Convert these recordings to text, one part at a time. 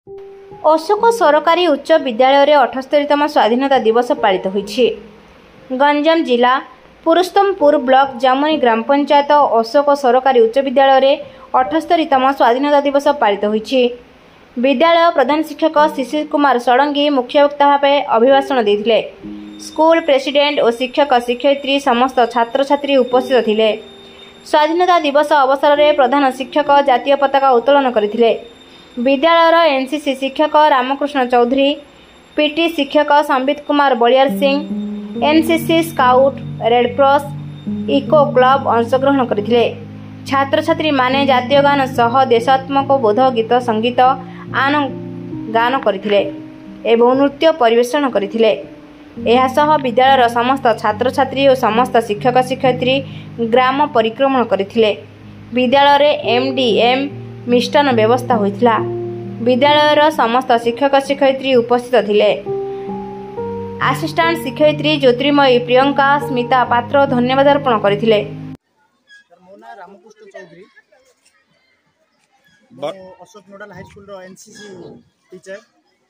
अशोक सरकारी उच्च विद्यालय रे 78तम स्वाधीनता दिवस पालित होईछि। गंजाम जिला पुरुषोत्तमपुर ब्लॉक जामुनी ग्राम पंचायत अशोक सरकारी उच्च विद्यालय रे 78तम स्वाधीनता दिवस पालित होईछि। विद्यालय प्रधान शिक्षक शिशिर कुमार षडंगी मुख्य वक्ता भावे अभिभाषण देथिले। स्कूल प्रेसिडेंट और शिक्षक शिक्षयित्री समस्त छात्र छात्री उपस्थित थिले। स्वाधीनता दिवस अवसर में प्रधान शिक्षक जातीय पताका उत्तोलन करथिले। विद्यालयर एनसीसी शिक्षक रामकृष्ण चौधरी, पीटी शिक्षक Sambit Kumar Baliar Singh, NCC scout, Red Cross, eco club अंशग्रहण करथिले। छात्र छात्री माने जातीय गान सह देशात्मक बोध गीत संगीत आन गान करथिले एवं नृत्य परिवेषण करथिले। एहा सह विद्यालयर समस्त छात्र छात्री और समस्त शिक्षक शिक्षयित्री ग्राम परिक्रमण करथिले। विद्यालय एमडीएम मिष्टान व्यवस्था होइथिला। विद्यालयर समस्त शिक्षक शिक्षयित्री उपस्थित थिले। असिस्टेंट शिक्षयित्री ज्योतिर्मयी प्रियंका स्मिता पात्र धन्यवाद अर्पण करथिले। Ramakrishna Choudhury Ashok model high school NCC teacher.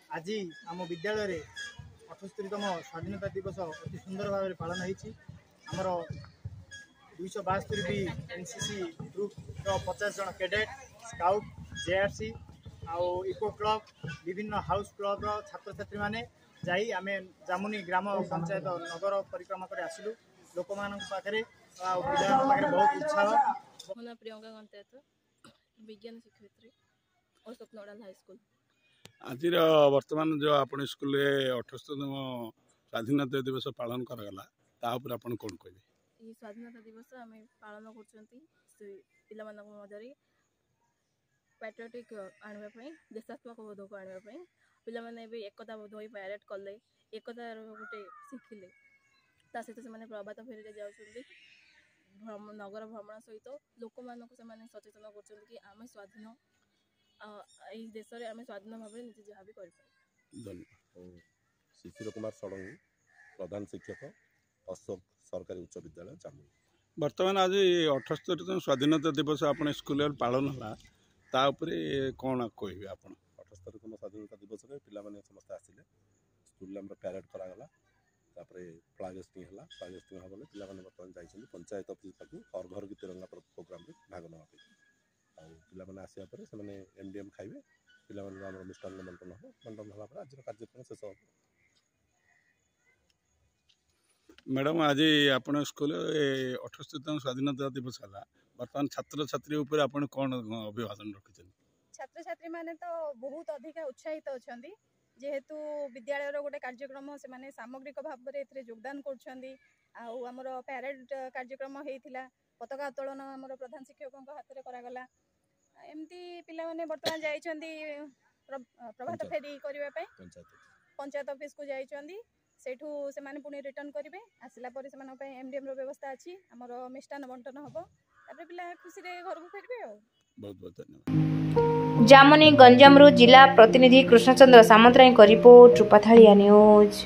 आज आम विद्यालय 78तम स्वाधीनता दिवस अति सुंदर भाव में पालन होमर 272 भी एनसीसी ग्रुप 50 जन कैडेट स्काउट जेआरसी आउ इको क्लब विभिन्न हाउस क्लब छात्र छात्री माने जाई आमे जामुनी ग्राम पंचायत नगर परिक्रमा कर आसिलु। लोक मान पाखे बहुत उत्साह। प्रियंका गंतायत विज्ञान शिक्षयित्री अशोक नोडाल हाई स्कूल। आज वर्तमान जो आपण स्कूल 78तम स्वाधीनता दिवस पालन करागला तापर आपण कोन कहबे? ई स्वाधीनता दिवस आम पालन कर मध्य पैट्रियोटिक आने देशात्मक बोध को आने पे भी एकता बोध हो पैरेड कले एकतार गोटे शिखिले सहित से प्रभात फेरी जाऊँगी नगर भ्रमण सहित लोक मान सचेतन कर स्वाधीन देश में आम स्वाधीन भाव निजे जहाँ भी कर। शिशिर कुमार षडंगी प्रधान शिक्षक अशोक सरकारी उच्च विद्यालय जामुनी। वर्तमान आज 78तम स्वाधीनता दिवस आपण स्कूल पालन है कौन कहे? आप 78तम स्वाधीनता दिवस में पिला समस्त आसिले स्कूल पैरेड करागला फ्लाग होस्टिंग है। फ्लाग होस्टिंग हम पिला बर्तमान जाइए पंचायत ऑफिस पाक हर घर की तिरंगा प्रोग्राम में भाग ना पिला आसा से एमडीएम खाइबे पिला मिष्टान बंटन हम बंटन होगा आज कार्यक्रम शेष हो। मैडम आज आप स्कूल 78तम स्वाधीनता दिवस है बर्तमान छात्र छात्री उपर आपण कौन अभिवादन रखिछन? छात्र छात्री माने तो बहुत अधिक उत्साहित अछंदी जेहेतु विद्यालय गोटे कार्यक्रम से माने सामग्रिक भाव में योगदान कर पैरेड कार्यक्रम होता पताका उत्तोलन आमर प्रधान शिक्षक हाथ में करागला एमती पिला माने वर्तमान जाइछंदी प्रभात फेरी करने पंचायत ऑफिस को जाइछंदी सेठू से माने पुणी रिटर्न करेंगे आसला पर से एमडीएम व्यवस्था अच्छी आमर मिष्टान बंटन हम तापर पिला खुशी रे घर को फेरबे। बहुत बहुत धन्यवाद। जामुनी गंजामरू जिला प्रतिनिधि कृष्णचंद्र सामंतराय रिपोर्ट रूपाथालिया न्यूज।